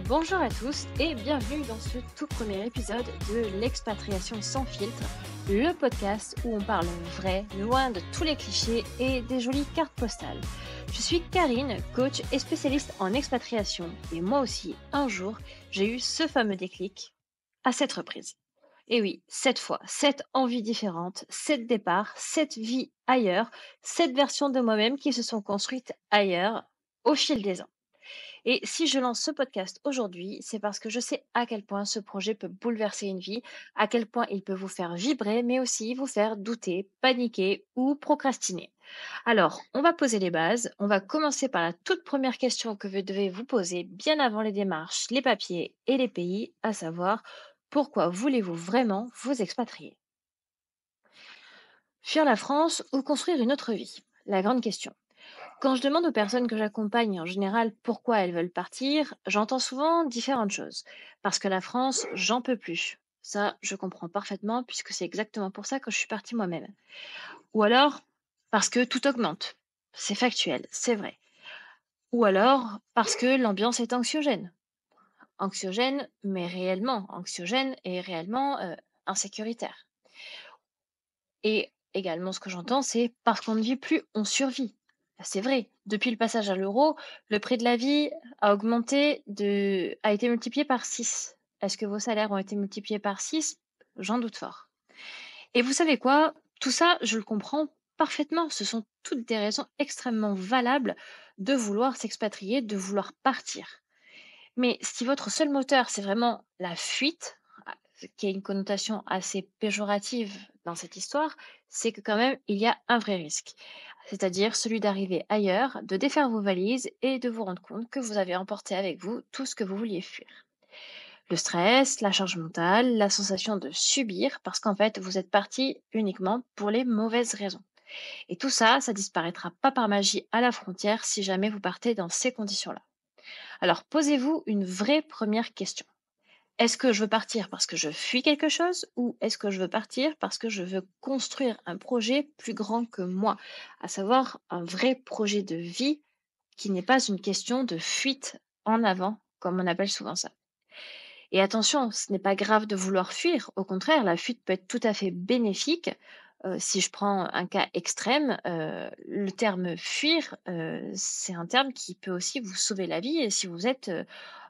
Bonjour à tous et bienvenue dans ce tout premier épisode de l'expatriation sans filtre, le podcast où on parle vrai, loin de tous les clichés et des jolies cartes postales. Je suis Karine, coach et spécialiste en expatriation et moi aussi, un jour, j'ai eu ce fameux déclic à cette reprise. Et oui, 7 fois, 7 envies différentes, 7 départs, 7 vies ailleurs, 7 versions de moi-même qui se sont construites ailleurs au fil des ans. Et si je lance ce podcast aujourd'hui, c'est parce que je sais à quel point ce projet peut bouleverser une vie, à quel point il peut vous faire vibrer, mais aussi vous faire douter, paniquer ou procrastiner. Alors, on va poser les bases. On va commencer par la toute première question que vous devez vous poser bien avant les démarches, les papiers et les pays, à savoir pourquoi voulez-vous vraiment vous expatrier? Fuir la France ou construire une autre vie? La grande question. Quand je demande aux personnes que j'accompagne en général pourquoi elles veulent partir, j'entends souvent différentes choses. Parce que la France, j'en peux plus. Ça, je comprends parfaitement puisque c'est exactement pour ça que je suis partie moi-même. Ou alors, parce que tout augmente. C'est factuel, c'est vrai. Ou alors, parce que l'ambiance est anxiogène. Anxiogène, mais réellement anxiogène et réellement insécuritaire. Et également, ce que j'entends, c'est parce qu'on ne vit plus, on survit. C'est vrai. Depuis le passage à l'euro, le prix de la vie a été multiplié par 6. Est-ce que vos salaires ont été multipliés par 6? J'en doute fort. Et vous savez quoi? Tout ça, je le comprends parfaitement. Ce sont toutes des raisons extrêmement valables de vouloir s'expatrier, de vouloir partir. Mais si votre seul moteur, c'est vraiment la fuite, ce qui a une connotation assez péjorative dans cette histoire, c'est que quand même, il y a un vrai risque. C'est-à-dire celui d'arriver ailleurs, de défaire vos valises et de vous rendre compte que vous avez emporté avec vous tout ce que vous vouliez fuir. Le stress, la charge mentale, la sensation de subir, parce qu'en fait, vous êtes parti uniquement pour les mauvaises raisons. Et tout ça, ça disparaîtra pas par magie à la frontière si jamais vous partez dans ces conditions-là. Alors, posez-vous une vraie première question. Est-ce que je veux partir parce que je fuis quelque chose ou est-ce que je veux partir parce que je veux construire un projet plus grand que moi, à savoir un vrai projet de vie qui n'est pas une question de fuite en avant, comme on appelle souvent ça. Et attention, ce n'est pas grave de vouloir fuir. Au contraire, la fuite peut être tout à fait bénéfique. Si je prends un cas extrême, le terme fuir, c'est un terme qui peut aussi vous sauver la vie et si vous êtes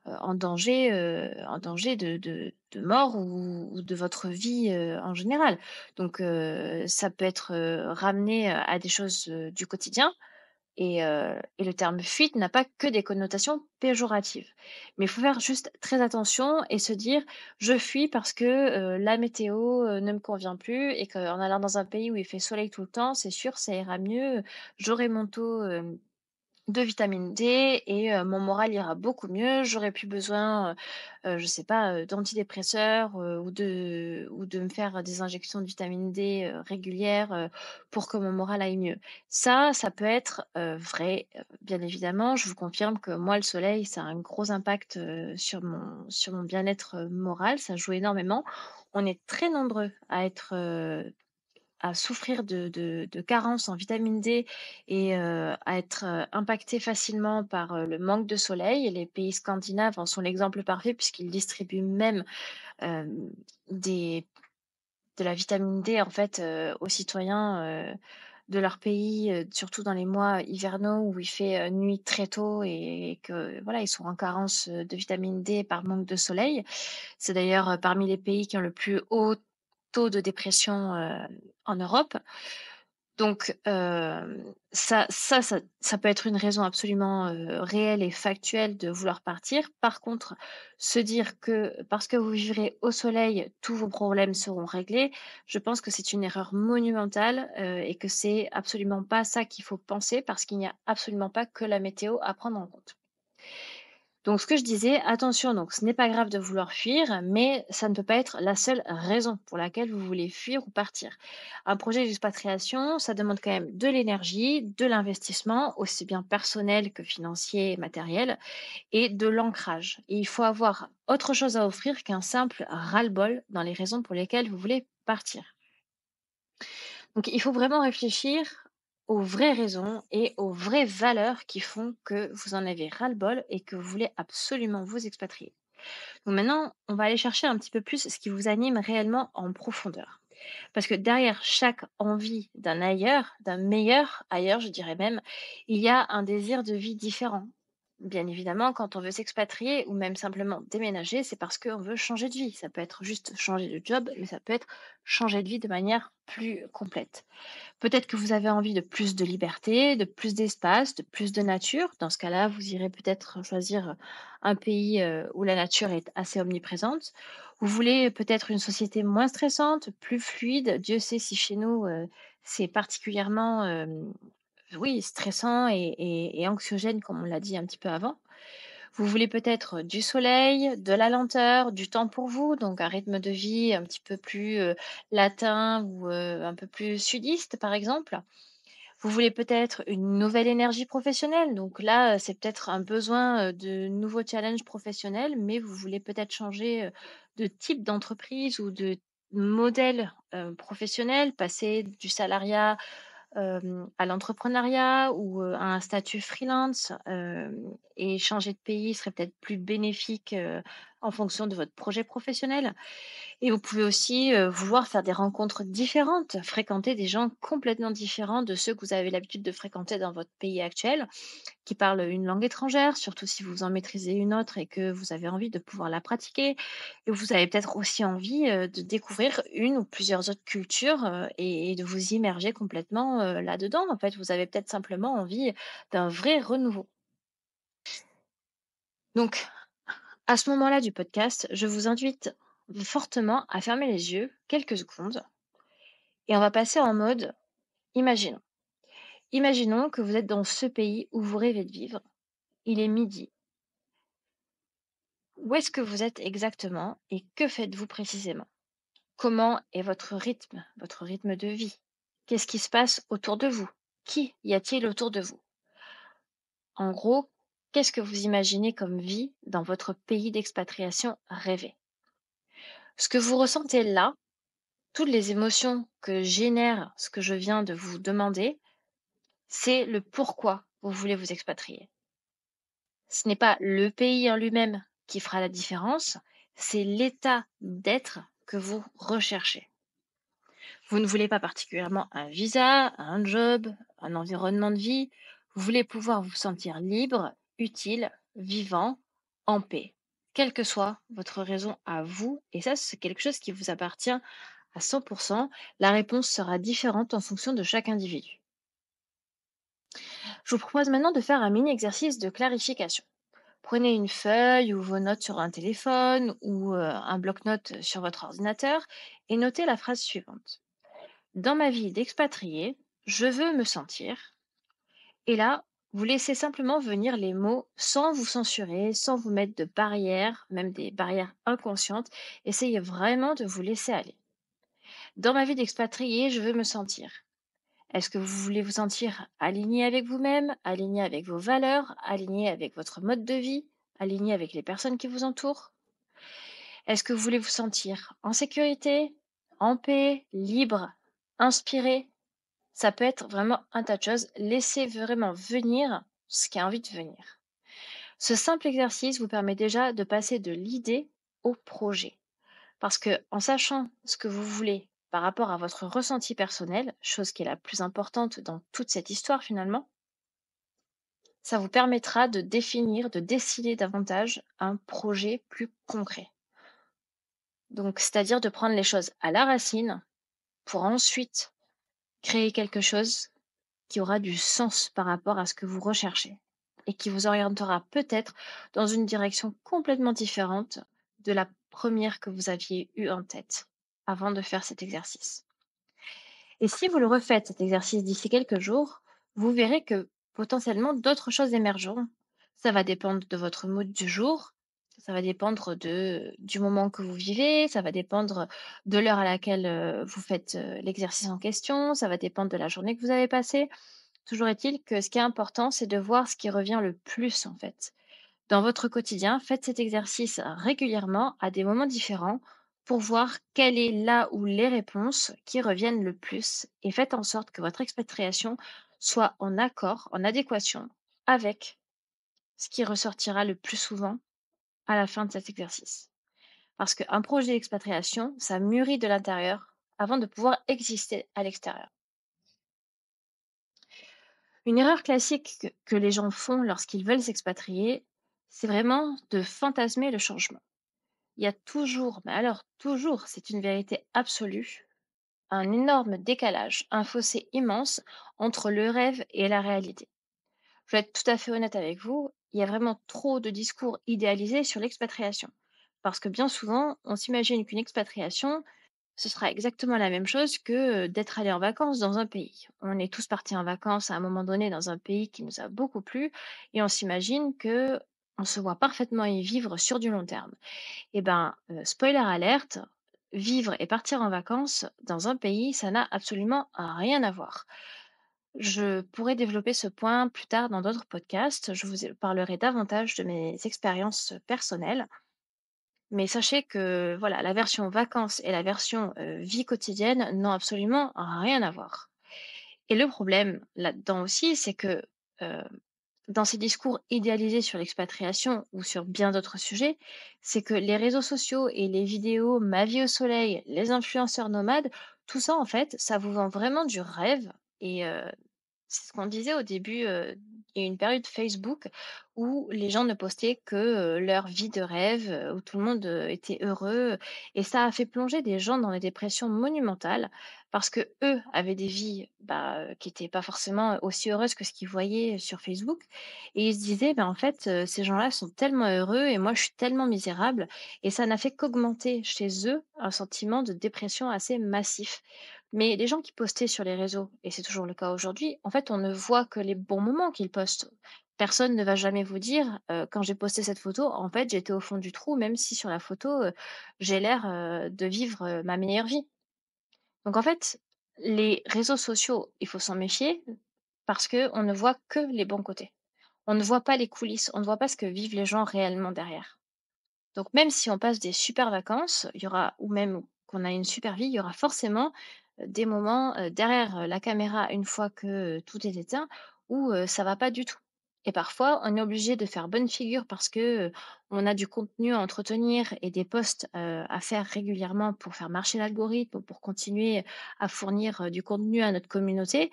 en danger de mort ou de votre vie en général. Donc, ça peut être ramené à des choses du quotidien, et le terme fuite n'a pas que des connotations péjoratives. Mais il faut faire juste très attention et se dire: «Je fuis parce que, la météo, ne me convient plus et qu'en allant dans un pays où il fait soleil tout le temps, c'est sûr, ça ira mieux. J'aurai mon taux, de vitamine D et mon moral ira beaucoup mieux. J'aurai plus besoin, je sais pas, d'antidépresseurs, ou de me faire des injections de vitamine D, régulières, pour que mon moral aille mieux. Ça peut être, vrai, bien évidemment. Je vous confirme que moi, le soleil, ça a un gros impact, sur mon bien-être, moral. Ça joue énormément. On est très nombreux à souffrir de carences en vitamine D et à être, impactés facilement par, le manque de soleil. Et les pays scandinaves en sont l'exemple parfait puisqu'ils distribuent même, hem, des de la vitamine D, en fait, aux citoyens, de leur pays, surtout dans les mois hivernaux où il fait, nuit très tôt et que voilà, ils sont en carence, de vitamine D par manque de soleil. C'est d'ailleurs, parmi les pays qui ont le plus haut taux de dépression, en Europe. Donc, ça peut être une raison absolument, réelle et factuelle de vouloir partir. Par contre, se dire que parce que vous vivrez au soleil, tous vos problèmes seront réglés, je pense que c'est une erreur monumentale, et que c'est absolument pas ça qu'il faut penser parce qu'il n'y a absolument pas que la météo à prendre en compte. Donc ce que je disais, attention, donc ce n'est pas grave de vouloir fuir, mais ça ne peut pas être la seule raison pour laquelle vous voulez fuir ou partir. Un projet d'expatriation, ça demande quand même de l'énergie, de l'investissement, aussi bien personnel que financier et matériel, et de l'ancrage. Et il faut avoir autre chose à offrir qu'un simple ras-le-bol dans les raisons pour lesquelles vous voulez partir. Donc il faut vraiment réfléchir aux vraies raisons et aux vraies valeurs qui font que vous en avez ras-le-bol et que vous voulez absolument vous expatrier. Donc maintenant, on va aller chercher un petit peu plus ce qui vous anime réellement en profondeur. Parce que derrière chaque envie d'un ailleurs, d'un meilleur ailleurs, je dirais même, il y a un désir de vie différent. Bien évidemment, quand on veut s'expatrier ou même simplement déménager, c'est parce qu'on veut changer de vie. Ça peut être juste changer de job, mais ça peut être changer de vie de manière plus complète. Peut-être que vous avez envie de plus de liberté, de plus d'espace, de plus de nature. Dans ce cas-là, vous irez peut-être choisir un pays où la nature est assez omniprésente. Vous voulez peut-être une société moins stressante, plus fluide. Dieu sait si chez nous, c'est particulièrement oui, stressant et anxiogène, comme on l'a dit un petit peu avant. Vous voulez peut-être du soleil, de la lenteur, du temps pour vous, donc un rythme de vie un petit peu plus latin ou un peu plus sudiste, par exemple. Vous voulez peut-être une nouvelle énergie professionnelle, donc là, c'est peut-être un besoin de nouveaux challenges professionnels, mais vous voulez peut-être changer de type d'entreprise ou de modèle professionnel, passer du salariat à l'entrepreneuriat ou à un statut freelance, et changer de pays serait peut-être plus bénéfique, en fonction de votre projet professionnel. Et vous pouvez aussi, vouloir faire des rencontres différentes, fréquenter des gens complètement différents de ceux que vous avez l'habitude de fréquenter dans votre pays actuel, qui parlent une langue étrangère, surtout si vous en maîtrisez une autre et que vous avez envie de pouvoir la pratiquer. Et vous avez peut-être aussi envie, de découvrir une ou plusieurs autres cultures, et de vous immerger complètement, là-dedans. En fait, vous avez peut-être simplement envie d'un vrai renouveau. Donc à ce moment-là du podcast, je vous invite fortement à fermer les yeux quelques secondes et on va passer en mode imaginons. Imaginons que vous êtes dans ce pays où vous rêvez de vivre. Il est midi. Où est-ce que vous êtes exactement et que faites-vous précisément? Comment est votre rythme de vie? Qu'est-ce qui se passe autour de vous? Qui y a-t-il autour de vous? En gros, qu'est-ce que vous imaginez comme vie dans votre pays d'expatriation rêvé? Ce que vous ressentez là, toutes les émotions que génère ce que je viens de vous demander, c'est le pourquoi vous voulez vous expatrier. Ce n'est pas le pays en lui-même qui fera la différence, c'est l'état d'être que vous recherchez. Vous ne voulez pas particulièrement un visa, un job, un environnement de vie. Vous voulez pouvoir vous sentir libre, utile, vivant, en paix, quelle que soit votre raison à vous. Et ça, c'est quelque chose qui vous appartient à 100%. La réponse sera différente en fonction de chaque individu. Je vous propose maintenant de faire un mini exercice de clarification. Prenez une feuille ou vos notes sur un téléphone ou un bloc-notes sur votre ordinateur et notez la phrase suivante. Dans ma vie d'expatrié, je veux me sentir. Et là, vous laissez simplement venir les mots sans vous censurer, sans vous mettre de barrières, même des barrières inconscientes. Essayez vraiment de vous laisser aller. Dans ma vie d'expatrié, je veux me sentir. Est-ce que vous voulez vous sentir aligné avec vous-même, aligné avec vos valeurs, aligné avec votre mode de vie, aligné avec les personnes qui vous entourent? Est-ce que vous voulez vous sentir en sécurité, en paix, libre, inspiré? Ça peut être vraiment un tas de choses. Laissez vraiment venir ce qui a envie de venir. Ce simple exercice vous permet déjà de passer de l'idée au projet. Parce que en sachant ce que vous voulez par rapport à votre ressenti personnel, chose qui est la plus importante dans toute cette histoire finalement, ça vous permettra de définir, de décider davantage un projet plus concret. Donc, c'est-à-dire de prendre les choses à la racine pour ensuite créer quelque chose qui aura du sens par rapport à ce que vous recherchez et qui vous orientera peut-être dans une direction complètement différente de la première que vous aviez eue en tête avant de faire cet exercice. Et si vous le refaites, cet exercice d'ici quelques jours, vous verrez que potentiellement d'autres choses émergeront. Ça va dépendre de votre mood du jour, ça va dépendre du moment que vous vivez, ça va dépendre de l'heure à laquelle vous faites l'exercice en question, ça va dépendre de la journée que vous avez passée. Toujours est-il que ce qui est important, c'est de voir ce qui revient le plus en fait. Dans votre quotidien, faites cet exercice régulièrement à des moments différents pour voir quelle est là où les réponses qui reviennent le plus et faites en sorte que votre expatriation soit en accord, en adéquation avec ce qui ressortira le plus souvent à la fin de cet exercice. Parce qu'un projet d'expatriation, ça mûrit de l'intérieur avant de pouvoir exister à l'extérieur. Une erreur classique que les gens font lorsqu'ils veulent s'expatrier, c'est vraiment de fantasmer le changement. Il y a toujours, mais alors toujours, c'est une vérité absolue, un énorme décalage, un fossé immense entre le rêve et la réalité. Je vais être tout à fait honnête avec vous, il y a vraiment trop de discours idéalisés sur l'expatriation. Parce que bien souvent, on s'imagine qu'une expatriation, ce sera exactement la même chose que d'être allé en vacances dans un pays. On est tous partis en vacances à un moment donné dans un pays qui nous a beaucoup plu et on s'imagine que on se voit parfaitement y vivre sur du long terme. Eh ben, spoiler alerte, vivre et partir en vacances dans un pays, ça n'a absolument rien à voir. Je pourrais développer ce point plus tard dans d'autres podcasts. Je vous parlerai davantage de mes expériences personnelles. Mais sachez que voilà, la version vacances et la version vie quotidienne n'ont absolument rien à voir. Et le problème là-dedans aussi, c'est que euh, dans ces discours idéalisés sur l'expatriation ou sur bien d'autres sujets, c'est que les réseaux sociaux et les vidéos Ma vie au soleil, les influenceurs nomades, tout ça en fait, ça vous vend vraiment du rêve. Et c'est ce qu'on disait au début, il y a eu une période Facebook où les gens ne postaient que, leur vie de rêve, où tout le monde, était heureux et ça a fait plonger des gens dans des dépressions monumentales parce que eux avaient des vies, bah, qui étaient pas forcément aussi heureuses que ce qu'ils voyaient sur Facebook et ils se disaient: «Ben, en fait, ces gens-là sont tellement heureux et moi je suis tellement misérable» et ça n'a fait qu'augmenter chez eux un sentiment de dépression assez massif. Mais les gens qui postaient sur les réseaux, et c'est toujours le cas aujourd'hui, en fait, on ne voit que les bons moments qu'ils postent. Personne ne va jamais vous dire, quand j'ai posté cette photo, en fait, j'étais au fond du trou, même si sur la photo, j'ai l'air, de vivre, ma meilleure vie. Donc en fait, les réseaux sociaux, il faut s'en méfier parce qu'on ne voit que les bons côtés. On ne voit pas les coulisses, on ne voit pas ce que vivent les gens réellement derrière. Donc même si on passe des super vacances, il y aura ou même qu'on a une super vie, il y aura forcément, des moments, derrière, la caméra une fois que, tout est éteint où, ça va pas du tout. Et parfois, on est obligé de faire bonne figure parce que, on a du contenu à entretenir et des posts, à faire régulièrement pour faire marcher l'algorithme, pour continuer à fournir, du contenu à notre communauté.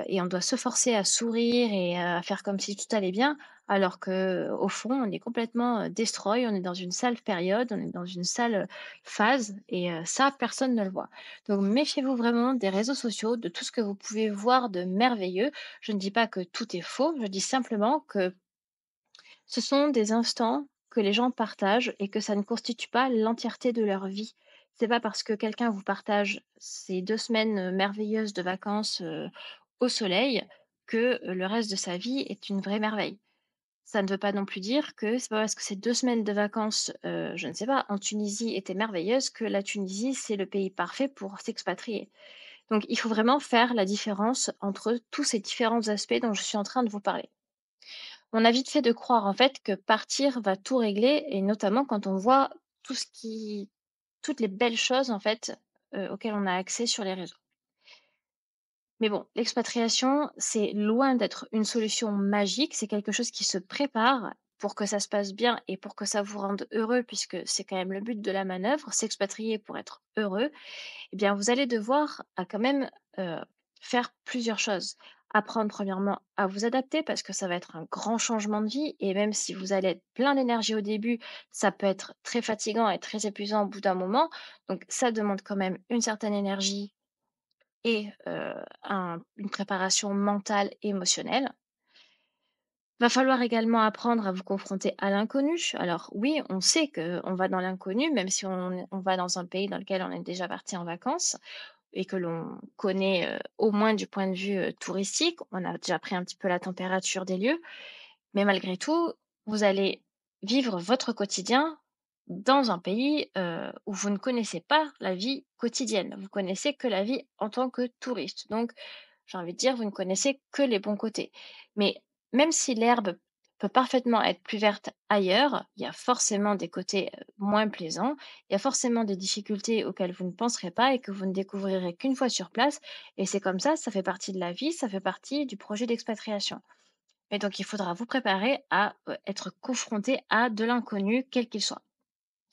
Et on doit se forcer à sourire et à faire comme si tout allait bien, alors que au fond, on est complètement, destroy, on est dans une sale période, on est dans une sale, phase et ça, personne ne le voit. Donc méfiez-vous vraiment des réseaux sociaux, de tout ce que vous pouvez voir de merveilleux. Je ne dis pas que tout est faux, je dis simplement que ce sont des instants que les gens partagent et que ça ne constitue pas l'entièreté de leur vie. C'est pas parce que quelqu'un vous partage ces 2 semaines, merveilleuses de vacances, au soleil que, le reste de sa vie est une vraie merveille. Ça ne veut pas non plus dire que c'est pas parce que ces 2 semaines de vacances, je ne sais pas, en Tunisie étaient merveilleuses que la Tunisie, c'est le pays parfait pour s'expatrier. Donc il faut vraiment faire la différence entre tous ces différents aspects dont je suis en train de vous parler. On a vite fait de croire en fait que partir va tout régler et notamment quand on voit tout ce qui toutes les belles choses en fait, auxquelles on a accès sur les réseaux. Mais bon, l'expatriation, c'est loin d'être une solution magique, c'est quelque chose qui se prépare pour que ça se passe bien et pour que ça vous rende heureux puisque c'est quand même le but de la manœuvre, s'expatrier pour être heureux. Eh bien, vous allez devoir quand même faire plusieurs choses. Apprendre premièrement à vous adapter parce que ça va être un grand changement de vie et même si vous allez être plein d'énergie au début, ça peut être très fatigant et très épuisant au bout d'un moment. Donc ça demande quand même une certaine énergie et une préparation mentale et émotionnelle. Va falloir également apprendre à vous confronter à l'inconnu. Alors oui, on sait qu'on va dans l'inconnu, même si on va dans un pays dans lequel on est déjà parti en vacances et que l'on connaît, au moins du point de vue, touristique. On a déjà pris un petit peu la température des lieux, mais malgré tout, vous allez vivre votre quotidien dans un pays, où vous ne connaissez pas la vie quotidienne. Vous connaissez que la vie en tant que touriste. Donc, j'ai envie de dire, vous ne connaissez que les bons côtés. Mais même si l'herbe peut parfaitement être plus verte ailleurs. Il y a forcément des côtés, moins plaisants. Il y a forcément des difficultés auxquelles vous ne penserez pas et que vous ne découvrirez qu'une fois sur place et c'est comme ça fait partie de la vie, ça fait partie du projet d'expatriation. Et donc il faudra vous préparer à, être confronté à de l'inconnu, quel qu'il soit.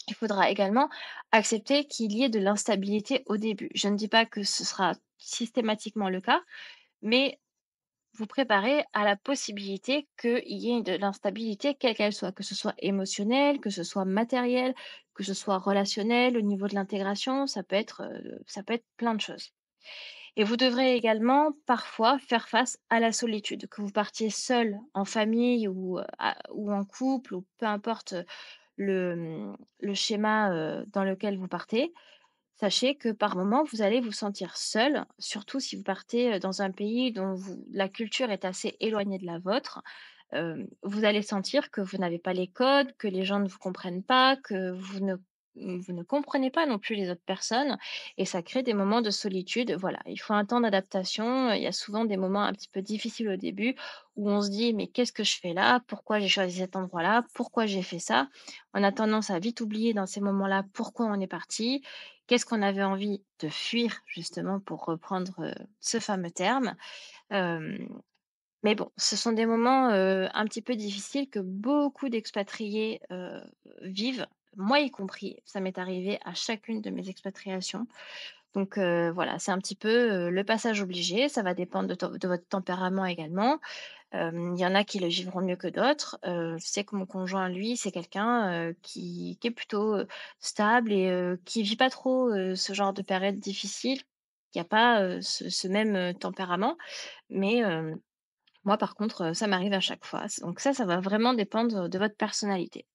Il faudra également accepter qu'il y ait de l'instabilité au début. Je ne dis pas que ce sera systématiquement le cas, mais vous préparer à la possibilité qu'il y ait de l'instabilité, quelle qu'elle soit, que ce soit émotionnelle, que ce soit matérielle, que ce soit relationnel, au niveau de l'intégration, ça peut être plein de choses. Et vous devrez également parfois faire face à la solitude, que vous partiez seul, en famille ou en couple, ou peu importe le schéma dans lequel vous partez. Sachez que par moment, vous allez vous sentir seul, surtout si vous partez, dans un pays dont la culture est assez éloignée de la vôtre. Vous allez sentir que vous n'avez pas les codes, que les gens ne vous comprennent pas, que vous ne comprenez pas non plus les autres personnes et ça crée des moments de solitude. Voilà, il faut un temps d'adaptation, il y a souvent des moments un petit peu difficiles au début où on se dit: «Mais qu'est-ce que je fais là? Pourquoi j'ai choisi cet endroit-là? Pourquoi j'ai fait ça?» On a tendance à vite oublier dans ces moments-là pourquoi on est parti. Qu'est-ce qu'on avait envie de fuir justement pour reprendre, ce fameux terme? Hem, mais bon, ce sont des moments, un petit peu difficiles que beaucoup d'expatriés, vivent, moi y compris. Ça m'est arrivé à chacune de mes expatriations. Donc voilà, c'est un petit peu, le passage obligé. Ça va dépendre de votre tempérament également. Il y en a qui le vivront mieux que d'autres. Je sais que mon conjoint, lui, c'est quelqu'un, qui est plutôt, stable et qui vit pas trop, ce genre de période difficile, qui a pas, ce même, tempérament. Mais, moi par contre, ça m'arrive à chaque fois. Donc ça va vraiment dépendre de votre personnalité.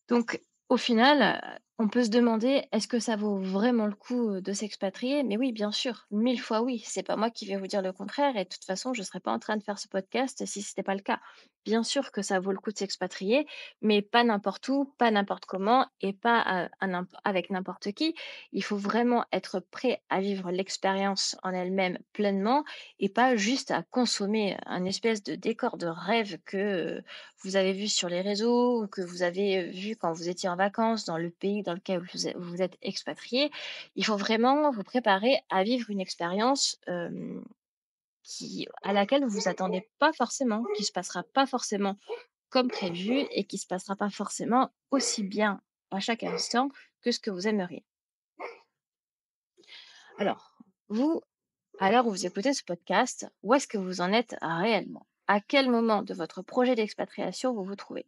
Donc, au final, on peut se demander: «Est-ce que ça vaut vraiment le coup, de s'expatrier?» Mais oui, bien sûr, 1000 fois oui. C'est pas moi qui vais vous dire le contraire et de toute façon, je serais pas en train de faire ce podcast si c'était pas le cas. Bien sûr que ça vaut le coup de s'expatrier, mais pas n'importe où, pas n'importe comment et pas avec n'importe qui. Il faut vraiment être prêt à vivre l'expérience en elle-même pleinement et pas juste à consommer un espèce de décor de rêve que, vous avez vu sur les réseaux ou que vous avez, vu quand vous étiez en vacances dans le pays dans lequel vous êtes expatrié. Il faut vraiment vous préparer à vivre une expérience, à laquelle vous vous attendez pas forcément, qui se passera pas forcément comme prévu et qui se passera pas forcément aussi bien à chaque instant que ce que vous aimeriez. Alors, vous, à l'heure où vous écoutez ce podcast, où est-ce que vous en êtes réellement? À quel moment de votre projet d'expatriation vous vous trouvez?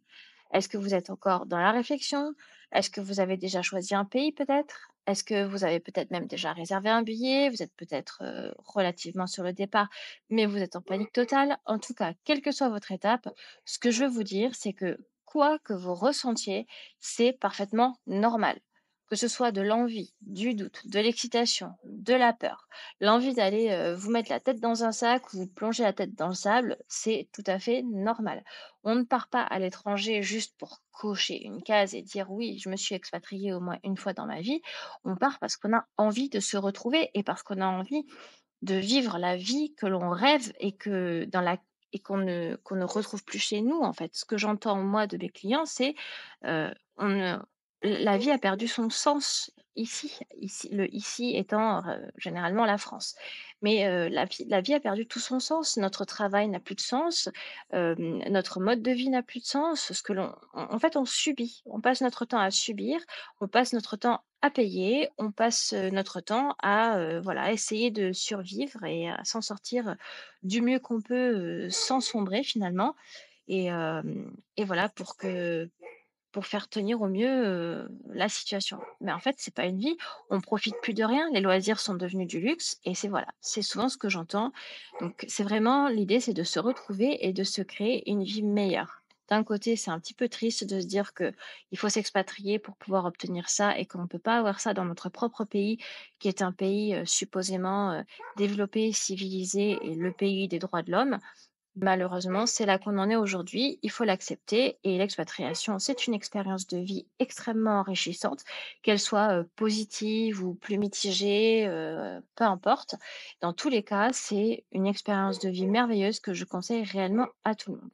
Est-ce que vous êtes encore dans la réflexion? Est-ce que vous avez déjà choisi un pays peut-être? Est-ce que vous avez peut-être même déjà réservé un billet? Vous êtes peut-être relativement sur le départ, mais vous êtes en panique totale. En tout cas, quelle que soit votre étape, ce que je veux vous dire, c'est que quoi que vous ressentiez, c'est parfaitement normal. Que ce soit de l'envie, du doute, de l'excitation, de la peur, l'envie d'aller, vous mettre la tête dans un sac ou vous plonger la tête dans le sable, c'est tout à fait normal. On ne part pas à l'étranger juste pour cocher une case et dire: «Oui, je me suis expatrié au moins une fois dans ma vie». On part parce qu'on a envie de se retrouver et parce qu'on a envie de vivre la vie que l'on rêve et que dans la et qu'on ne retrouve plus chez nous, en fait. Ce que j'entends moi de mes clients, c'est, on ne la vie a perdu son sens ici, le ici étant, généralement la France. Mais, la vie a perdu tout son sens. Notre travail n'a plus de sens, notre mode de vie n'a plus de sens. Ce que l'on en fait, on subit. On passe notre temps à subir, on passe notre temps à payer, on passe, notre temps à, voilà, essayer de survivre et à s'en sortir, du mieux qu'on peut, sans sombrer finalement et voilà pour faire tenir au mieux, la situation. Mais en fait, c'est pas une vie, on profite plus de rien, les loisirs sont devenus du luxe et c'est voilà, c'est souvent ce que j'entends. Donc c'est vraiment l'idée, c'est de se retrouver et de se créer une vie meilleure. D'un côté, c'est un petit peu triste de se dire que il faut s'expatrier pour pouvoir obtenir ça et qu'on ne peut pas avoir ça dans notre propre pays, qui est un pays, supposément, développé, civilisé et le pays des droits de l'homme. Malheureusement, c'est là qu'on en est aujourd'hui, il faut l'accepter et l'expatriation, c'est une expérience de vie extrêmement enrichissante, qu'elle soit, positive ou plus mitigée, peu importe. Dans tous les cas, c'est une expérience de vie merveilleuse que je conseille réellement à tout le monde.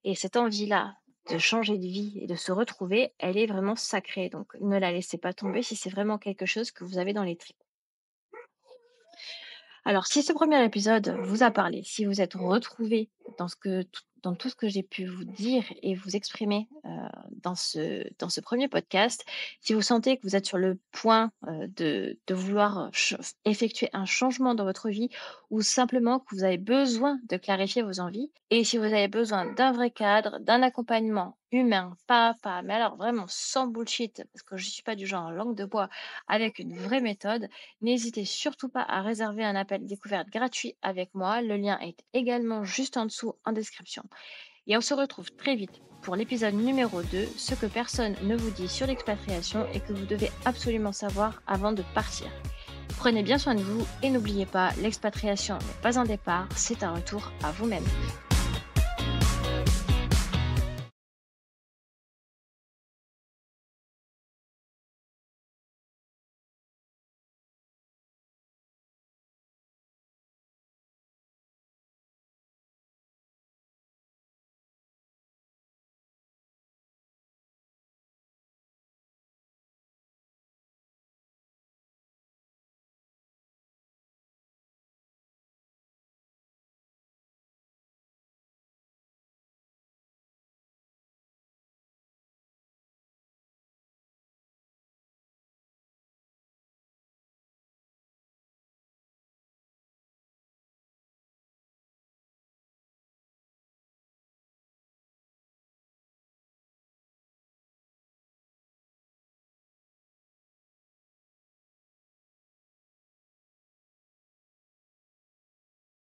Et cette envie-là de changer de vie et de se retrouver, elle est vraiment sacrée. Donc ne la laissez pas tomber si c'est vraiment quelque chose que vous avez dans les tripes. Alors, si ce premier épisode vous a parlé, si vous êtes retrouvé dans tout ce que j'ai pu vous dire et vous exprimer dans ce premier podcast, si vous sentez que vous êtes sur le point de vouloir effectuer un changement dans votre vie ou simplement que vous avez besoin de clarifier vos envies, et si vous avez besoin d'un vrai cadre, d'un accompagnement humain, pas à pas, mais alors vraiment sans bullshit, parce que je ne suis pas du genre langue de bois, avec une vraie méthode, n'hésitez surtout pas à réserver un appel découverte gratuit avec moi. Le lien est également juste en dessous en description. Et on se retrouve très vite pour l'épisode numéro 2, ce que personne ne vous dit sur l'expatriation et que vous devez absolument savoir avant de partir. Prenez bien soin de vous et n'oubliez pas, l'expatriation n'est pas un départ, c'est un retour à vous-même.